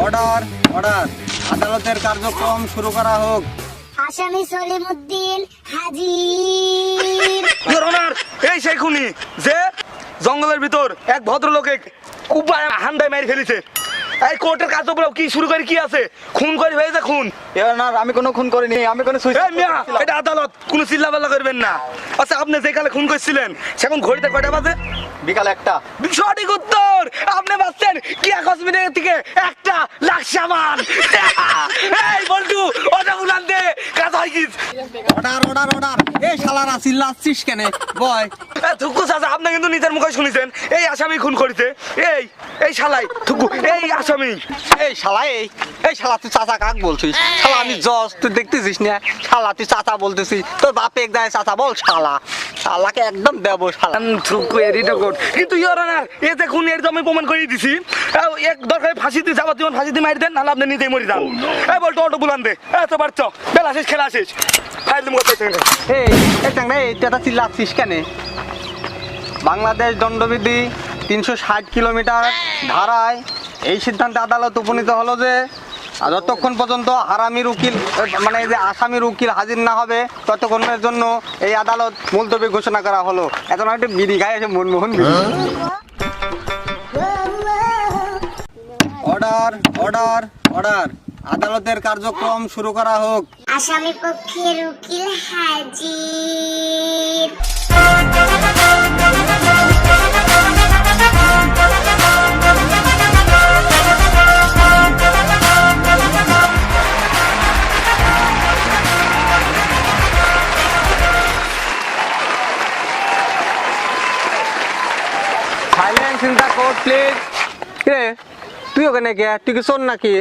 Order order আদালতের কার্যক্রম শুরু করা হোক। আসামি সলিমুদ্দিন হাজির। ইওর অনার, এই সেই খুনি যে জঙ্গলের ভিতর এক ভদ্রলোকে কুপায় হান্দায় মেরে ফেলেছে। এই কোর্টের কার্যক্রম কি শুরু করে কি আছে? খুন করে হয়েছে খুন। ইওর অনার, আমি কোনো খুন করিনি, আমি কোনো এই মিয়া, এটা আদালত, কোনো চিল্লাপাল্লা করবেন না। আচ্ছা, আপনি যে কালে খুন করছিলেন সেখন ঘড়িতে কয়টা বাজে? বিকাল 1টা। সঠিক উত্তর। আপনি বাঁচছেন কি আকস্মিক থেকে 1,00,000 সামান। এই বল্টু, ওটা উলান দে, কাজ হয় কি? Order order order. এই শালারা চিল্লাচ্ছিস কেন? বয়। থুকু চাচা, আপনি কিন্তু নিজের মুখে শুনেছেন এই আসামি খুন করেছে। এই শালাই থুকু, এই আসামি। এই শালা, এই শালা তুই চাচা কাক বলছিস? শালা আমি জজ, তুই দেখতেছিস না? শালা তুই চাচা বলতেছিস, তোর বাপে এক দায় চাচা বল। শালা শালাকে একদম দেবো শালা। থুকু এডিট কর। কিন্তু ইওর অনার, এই যে খুন এর আমি প্রমাণ করে দিছি। এক দরকার ফাঁসিতে যাবো, তুমি ফাঁসিতে মারি দেন, নাহলে আপনি নিজেই মরে যান। এই বলতো অটো বুলান দে। এত পারছ, বেলা শেষ, খেলা শেষ। ফাইল তুমি করতে এই তুই চিল্লাচ্ছিস কেন? বাংলাদেশ দণ্ডবিধি 360 কিলোমিটার ধারায় এই সিদ্ধান্তে আদালত উপনীত হলো যে যতক্ষণ পর্যন্ত হারামির উকিল মানে এই যে আসামির উকিল হাজির না হবে ততক্ষণের জন্য এই আদালত মুলতবি ঘোষণা করা হলো। এখন একটা বিড়ি খায় এসে মনমোহন অর্ডার অর্ডার অর্ডার আদালতের কার্যক্রম শুরু করা হোক। আসামি পক্ষের উকিল হাজির। Silence in the court please. রে তুই ওখানে কে? তুই কি শোন নাকি?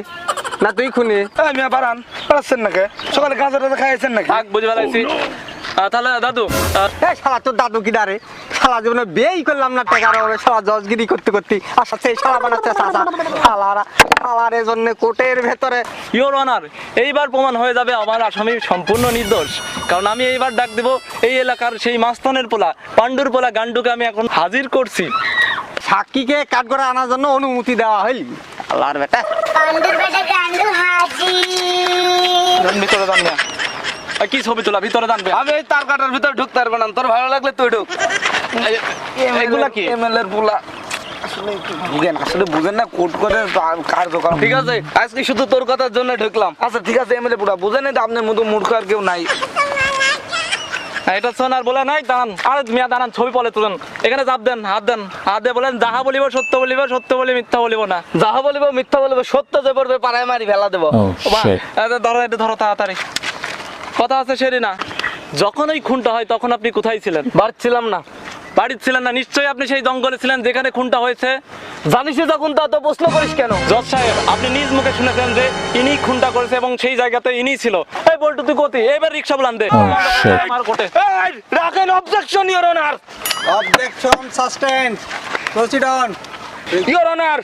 না তুই খুনি? মিয়া বাড়ান, বাড়াচ্ছেন নাকি? সকালে গাঁজা টাজা খাইছেন নাকি? বুঝে ফেলাইছি। তাহলে দাদু, এই শালা তোর দাদু কি ডারে? শালা জীবনে বিয়েই করলাম না টাকার অভাবে, শালা জজগিরি করতে করতে আচ্ছা সেই শালা বানাচ্ছে চাচা। শালার জন্য কোর্টের ভেতরে। ইওর অনার, এইবার প্রমাণ হয়ে যাবে আমার আসামি সম্পূর্ণ নির্দোষ। কারণ আমি এইবার ডাক দেব এই এলাকার সেই মাস্তানের পোলা, পান্ডুর পোলা গান্ডুকে আমি এখন হাজির করছি। সাক্ষীকে কাঠগড়া আনার জন্য অনুমতি দেওয়া হইল। আল্লাহর বেটা, পান্ডুর বেটা গান্ডু হাজির। ভিতরে দান না, কি ছবি তোলা? ভিতরে দানবে। আমি এই তার কাটার ভিতরে ঢুকতে পারবো না, তোর ভালো লাগলে তুই ঢুক। এগুলা কি? এমএলএর পোলা আসলে বুঝেন না, কোর্ট করে কার্যক্রম। ঠিক আছে, আজকে শুধু তোর কথার জন্য ঢুকলাম। আচ্ছা ঠিক আছে, এমএলএ পোলা বুঝেন না, আপনার মতো মূর্খ আর কেউ নাই। এটা সোনার বলে নাই, দাঁড়ান। আরে মিয়া দাঁড়ান, ছবি পলে তুলেন। এখানে চাপ দেন, হাত দেন, হাত দিয়ে বলেন যাহা বলিব সত্য বলিব, সত্য বলি মিথ্যা বলিব না। যাহা বলিব মিথ্যা বলিব, সত্য যে পড়বে পাড়ায় মারি ফেলা দেবো। ধরো, এটা ধরো তাড়াতাড়ি। কথা আছে সেরি না? যখন ওই খুনটা হয় তখন আপনি কোথায় ছিলেন? বাড়ছিলাম না। বাড়িতে ছিলেন না? নিশ্চয়ই আপনি সেই জঙ্গলে ছিলেন যেখানে খুনটা হয়েছে। জানিস যখন তা তো প্রশ্ন করিস কেন? জজ সাহেব, আপনি নিজ মুখে শুনেছেন যে ইনি খুনটা করেছে এবং সেই জায়গাতে ইনি ছিল। এই বল্টু তুই কোথায়? এবার রিকশা বলান দে। আমার কোর্টে রাখেন objection your honour. Objection sustained. Proceed on. Your honour,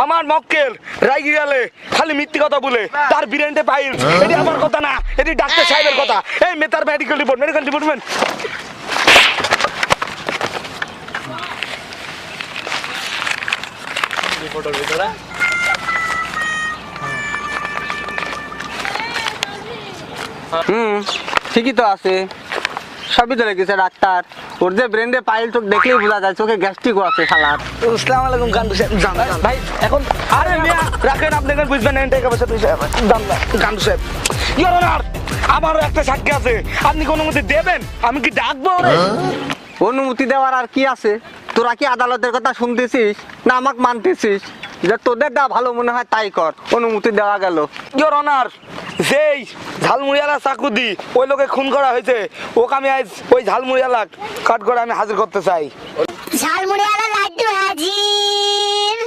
আমার মক্কেল রাইগি গেলে খালি মিথ্যে কথা বলে তার বিরেন্টে পাইল। এটি আমার কথা না, এটি ডাক্তার সাহেবের কথা। এই মেতার মেডিকেল রিপোর্ট, মেডিকেল ডিপার্টমেন্ট। ঠিকই তো আছে, সবই তো লেগেছে ডাক্তার। ওর যে ব্রেন্ডে পাইল চোখ দেখলেই বোঝা যায়, চোখে গ্যাস্ট্রিকও আছে শালার। আসসালামু আলাইকুম গান্ডু সাহেব। যান যান। ভাই এখন আরে মিয়া রাখেন, আপনি এখন বুঝবেন না টাকা পয়সা তুই দাম না গান্ডু সাহেব। ইওর অনার, আমারও একটা সাক্ষী আছে, আপনি কোনো মতে দেবেন? আমি কি ডাকবো ওরে? অনুমতি দেওয়ার আর কি আছে? তোরা কি আদালতের কথা শুনতেছিস না আমাকে মানতেছিস? যে তোদের যা ভালো মনে হয় তাই কর, অনুমতি দেওয়া গেল। ইওর অনার, যেই ঝালমুড়িয়ালা চাকুদি ওই লোকে খুন করা হয়েছে, ওকে আমি আজ ওই ঝালমুড়িয়ালা কাট করে আমি হাজির করতে চাই। ঝালমুড়িওয়ালা লাড্ডু হাজির।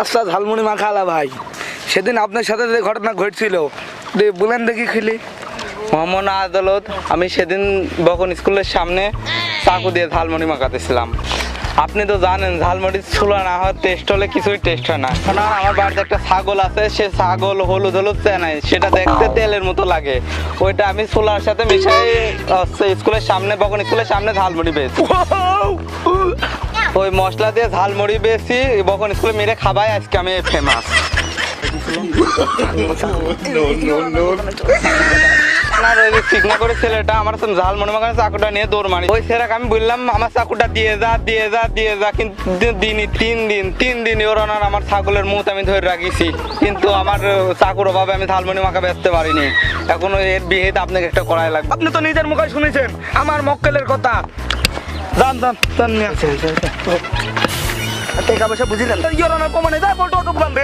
আচ্ছা ঝালমুড়ি মাখালা ভাই, সেদিন আপনার সাথে যে ঘটনা ঘটছিল বলেন দেখি খেলি। মহামান্য আদালত, আমি সেদিন বখন স্কুলের সামনে চাকু দিয়ে ঝালমুড়ি মাখাতেছিলাম। আপনি তো জানেন ঝালমুড়ি ছোলা না হয় টেস্ট হলে কিছুই টেস্ট হয় না। কারণ আমার বাড়িতে একটা ছাগল আছে, সে ছাগল হলুদ হলুদ চেনাই, সেটা দেখতে তেলের মতো লাগে। ওইটা আমি ছোলার সাথে মিশাই স্কুলের সামনে, বখন স্কুলের সামনে ঝালমুড়ি পেয়েছি। ওই মশলা দিয়ে ঝালমুড়ি বেশি বখন স্কুলে মেরে খাবাই আজকে আমি ফেমাস। সিগনা করে ছেলেটা আমার ঝালমুড়ি মাখানো চাকুটা নিয়ে দৌড় মারি। ওই ছেলেকে আমি বললাম আমার চাকুটা দিয়ে যা দিয়ে যা দিয়ে যা, কিন্তু দিনই 3 দিন ওর অনার আমার ছাগলের মুখ আমি ধরে রাখিছি, কিন্তু আমার চাকুর অভাবে আমি ঝালমুড়ি মাখা বেচতে পারিনি। এখন এর বিহিত আপনাকে একটা করাই লাগবে। আপনি তো নিজের মুখে শুনেছেন আমার মক্কেলের কথা। যান যান যান নিয়ে টাকা পয়সা বুঝিলেন? ইওর অনার প্রমাণে যায় বলতো অটো বন্ধ।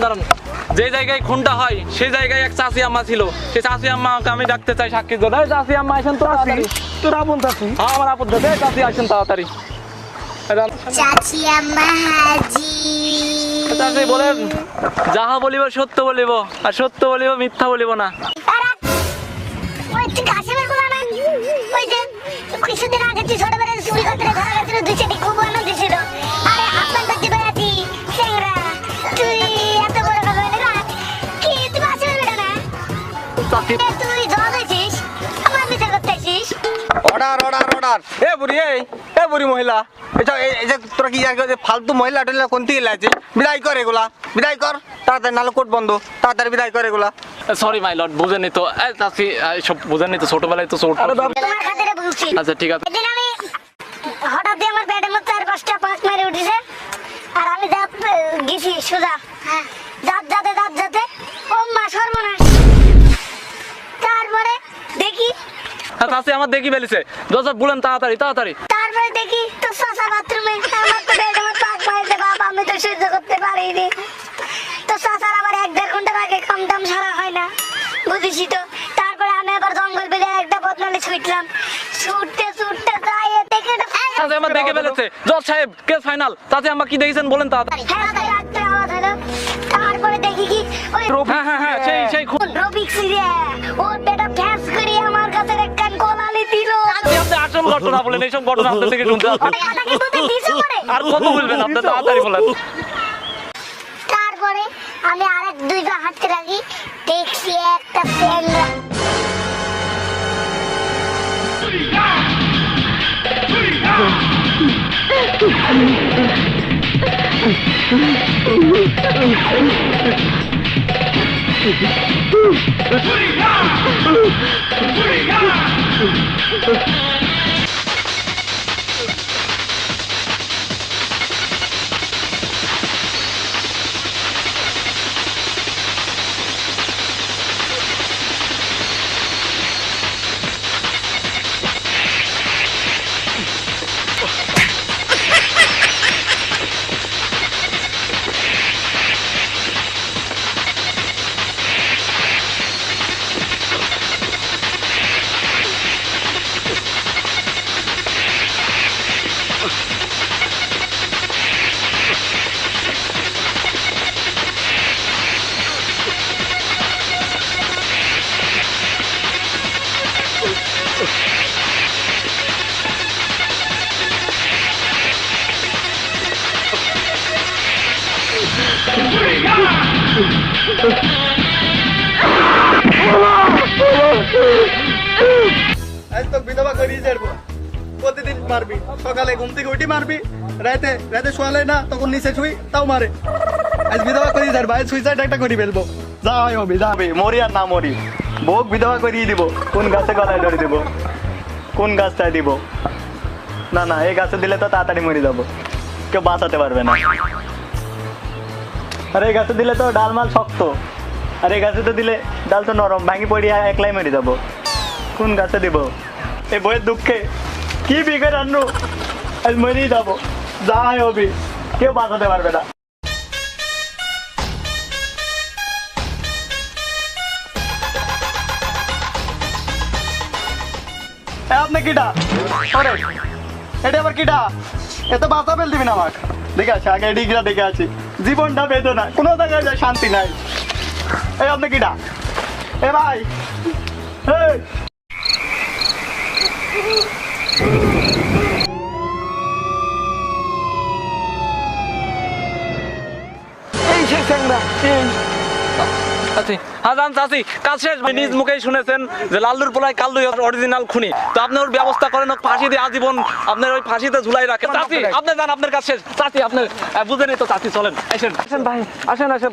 দাঁড়ান। যে জায়গায় খুনটা হয় সেই জায়গায় এক চাচি আম্মা ছিল, সেই চাচি আম্মাকে আমি ডাকতে চাই সাক্ষীর জন্য। চাচি আম্মা আসেন তো তাড়াতাড়ি। তোর আপন চাচি? হ্যাঁ আমার আপদ দাদা, চাচি আসেন তাড়াতাড়ি। চাচি আম্মা হাজির। চাচি বলেন, যাহা বলিব সত্য বলিব, আর সত্য বলিব মিথ্যা বলিব না। ওই তুই কাশিমের গোলা না? ওই যে কিছুদিন আগে তুই ছোটবেলায় চুরি করতে ধরা গেছিল, 2 খুব আনন্দ ছিল। আরে আপনার কাছে বেড়াতি চেংরা, তুই এত বড় কথা হইলে না কি? তুই কাশিমের বেটা না? চাচি তুই জজ হয়েছিস, আমার বিচার করতে আসিস। Order order order. এ বুড়ি, এ বুড়ি মহিলা, এই যে তোরা কি ফালতু মহিলা টহিলা কোন থেকে লাগছে? বিদায় কর এগুলা, বিদায় কর তাড়াতাড়ি, নাহলে কোর্ট বন্ধ। তাড়াতাড়ি বিদায় কর এগুলা। সরি মাই লর্ড, বুঝেনি তো। চাচি সব বুঝেনি তো, ছোটবেলায় তো চোট। তোমার খাতিরে বলছি। আচ্ছা ঠিক আছে। সেদিন আমি হঠাৎ দিয়ে আমার পেটের মধ্যে 4-5টা পাঁচ মেরে উঠেছে, আর আমি গেছি সোজা দাঁত যাতে ও মা সর্বনাশ। তারপরে দেখি চাচি আমার দেখি ফেলেছে, দোস্ত বলেন তাড়াতাড়ি তাড়াতাড়ি। তারপরে দেখি তো চাচা বাথরুমে, আমার তো পেটের মধ্যে পাক মারছে। বাবা আমি তো সহ্য করতে পারিনি। তো চাচার আবার 1-1.5 ঘন্টার আগে কাম টাম সারা হয় না, বুঝিস তো। তারপরে আমি আবার জঙ্গল বেরিয়ে একটা বদনালে ছুটলাম, ছুটতে যাই দেখে চাচি আমার দেখে ফেলেছে। জজ সাহেব কেস ফাইনাল। চাচি আমার কি দেখেছেন বলেন তাড়াতাড়ি। তারপরে দেখি কি ওই হ্যাঁ সেই খুন। রবিক সিরিয়া ওর বেটা ফ্যাস করে আমার কাছে একটা কোলালি দিল। আপনি আসল ঘটনা বলেন, এইসব ঘটনা আপনার থেকে শুনতে হবে। টাকা কিন্তু দিছে পরে। আর কত বলবেন আপনি, তাড়াতাড়ি বলেন। তারপরে আমি আরেক 2 পা হাঁটতে লাগি, দেখছি একটা প্যান্ডা। আজ তো বিধবা করিয়ে ছাড়বো, প্রতিদিন মারবি। সকালে ঘুম থেকে উঠি মারবি, রাতে শোয়ালে না তখন নিচে শুই তাও মারে। আজ বিধবা করিয়ে ছাড়বো, আজ সুইসাইড একটা করি ফেলবো। যাই হবে যাবে মরি আর না মরি বউক বিধবা করিয়ে দিব কোন গাছে গলায় ধরে দিব কোন গাছটায় দিব না না এই গাছে দিলে তো তাড়াতাড়ি মরে যাবো কেউ বাঁচাতে পারবে না আর এই গাছে দিলে তো ডালমাল শক্ত আর এই গাছে তো দিলে ডাল তো নরম ভাঙি পড়িয়া একলাই মরে যাবো কোন গাছে দিব এই বইয়ের দুঃখে কি বিঘে রান্নু আজ মরেই যাবো যাই হবি কেউ বাঁচাতে পারবে না আপনি কিটা ওরে এটা আবার কিটা এত বাঁচা ফেল দিবি না আমাকে দেখে আছে আগে ডিগ্রা দেখে আছি জীবনটা বেদনা কোনো জায়গায় যায় শান্তি নাই এই আপনি কিটা এ ভাই এই এই সেই স্যাংরা হাজান চাচি কাজ শেষ ভাই নিজ মুখেই শুনেছেন যে লাল্লুর পোলায় কাল্লুই অরিজিনাল খুনি তো আপনি ওর ব্যবস্থা করেন ওকে ফাঁসি দিয়ে আজীবন আপনার ওই ফাঁসিতে ঝুলাই রাখেন চাচি আপনি যান আপনার কাজ শেষ চাচি আপনি বুঝেনি তো চাচি চলেন আসেন আসেন ভাই আসেন আসেন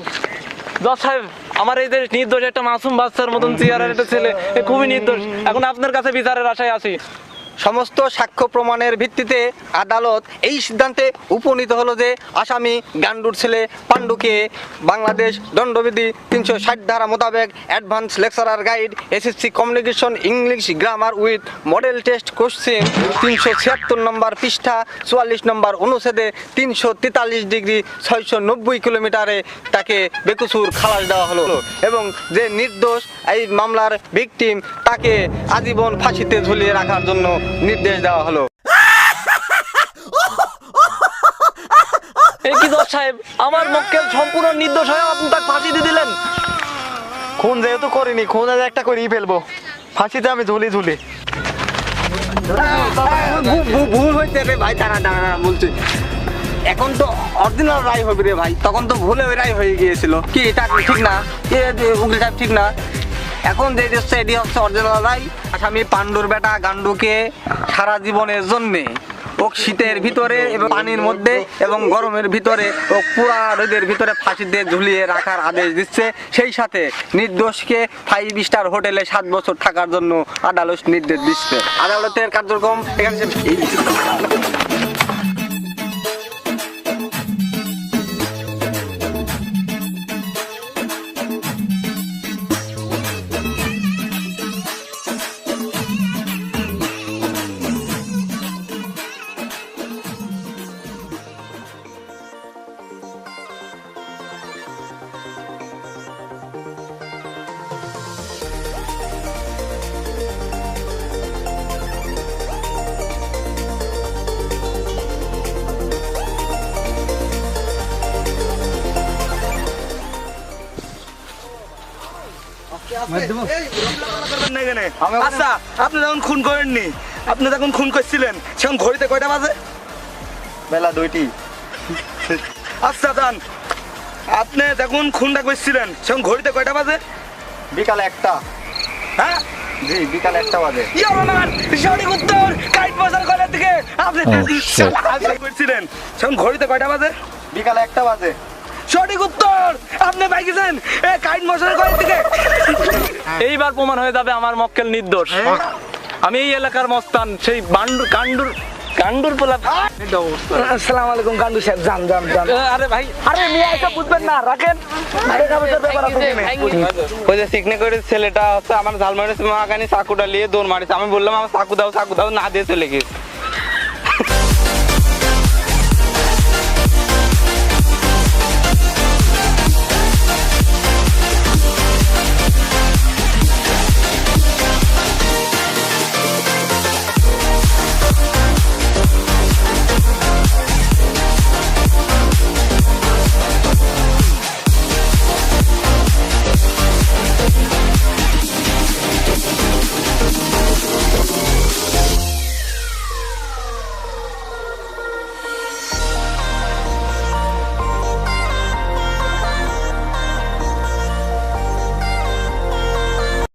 জজ সাহেব আমার এই যে নির্দোষ একটা মাসুম বাচ্চার মতন চেয়ারের একটা ছেলে এ খুবই নির্দোষ এখন আপনার কাছে বিচারের আশায় আছি সমস্ত সাক্ষ্য প্রমাণের ভিত্তিতে আদালত এই সিদ্ধান্তে উপনীত হলো যে আসামি গান্ডুর ছেলে পাণ্ডুকে বাংলাদেশ দণ্ডবিধি 360 ধারা মোতাবেক advance lecturer guide SSC communication English grammar with model test question 376 নম্বর পৃষ্ঠা 44 নম্বর অনুচ্ছেদে 343 ডিগ্রি 690 কিলোমিটারে তাকে বেকসুর খালাস দেওয়া হলো এবং যে নির্দোষ এই মামলার ভিকটিম তাকে আজীবন ফাঁসিতে ঝুলিয়ে রাখার জন্য নির্দেশ দেওয়া হলো। এই কি জজ সাহেব আমার মক্কেল সম্পূর্ণ নির্দোষ হয়ে আপনি তাকে ফাঁসি দিয়ে দিলেন খুন যেহেতু করিনি খুন আজ একটা করেই ফেলবো ফাঁসিতে আমি ঝুলি ঝুলি ভুল হইতে রে ভাই দাঁড়া দাঁড়া বলছি এখন তো অরিজিনাল রায় হবে রে ভাই তখন তো ভুলে ওই রায় হয়ে গিয়েছিল কি এটা ঠিক না উকিল সাহেব ঠিক না এখন যে হচ্ছে এটি হচ্ছে অরিজিনাল রায় আসামি পাণ্ডুর বেটা গান্ডুকে সারা জীবনের জন্যে ও শীতের ভিতরে এবং পানির মধ্যে এবং গরমের ভিতরে ও পুরা রোদের ভিতরে ফাঁসি দিয়ে ঝুলিয়ে রাখার আদেশ দিচ্ছে সেই সাথে নির্দোষকে 5 স্টার হোটেলে 7 বছর থাকার জন্য আদালত নির্দেশ দিচ্ছে আদালতের কার্যক্রম এখানে আচ্ছা আপনি যখন খুন করেননি আপনি যখন খুন করছিলেন সেখন ঘড়িতে কয়টা বাজে বেলা 2টি আচ্ছা যান আপনি যখন খুনটা করছিলেন সেখন ঘড়িতে কয়টা বাজে বিকাল 1টা হ্যাঁ জি বিকাল 1টা বাজে ইয়রনার সঠিক উত্তর কাইট বাজার কলের দিকে আপনি করছিলেন সেখন ঘড়িতে কয়টা বাজে বিকাল 1টা বাজে সঠিক উত্তর আপনি পাইছেন এই কাইট মশার কলের দিকে এইবার প্রমাণ হয়ে যাবে আমার মক্কেল নির্দোষ আমি এই এলাকার মস্তান সেই গান্ডুর পোলা আসসালামু আলাইকুম গান্ডু সাহেব যান যান যান আরে ভাই আরে মিয়া এটা বুঝবেন না রাখেন ওই যে সিগনে করে ছেলেটা হচ্ছে আমার ঝালমারি মাখানি চাকুটা নিয়ে দৌড় মারিছে আমি বললাম আমার চাকু দাও না দিয়ে চলে গেছে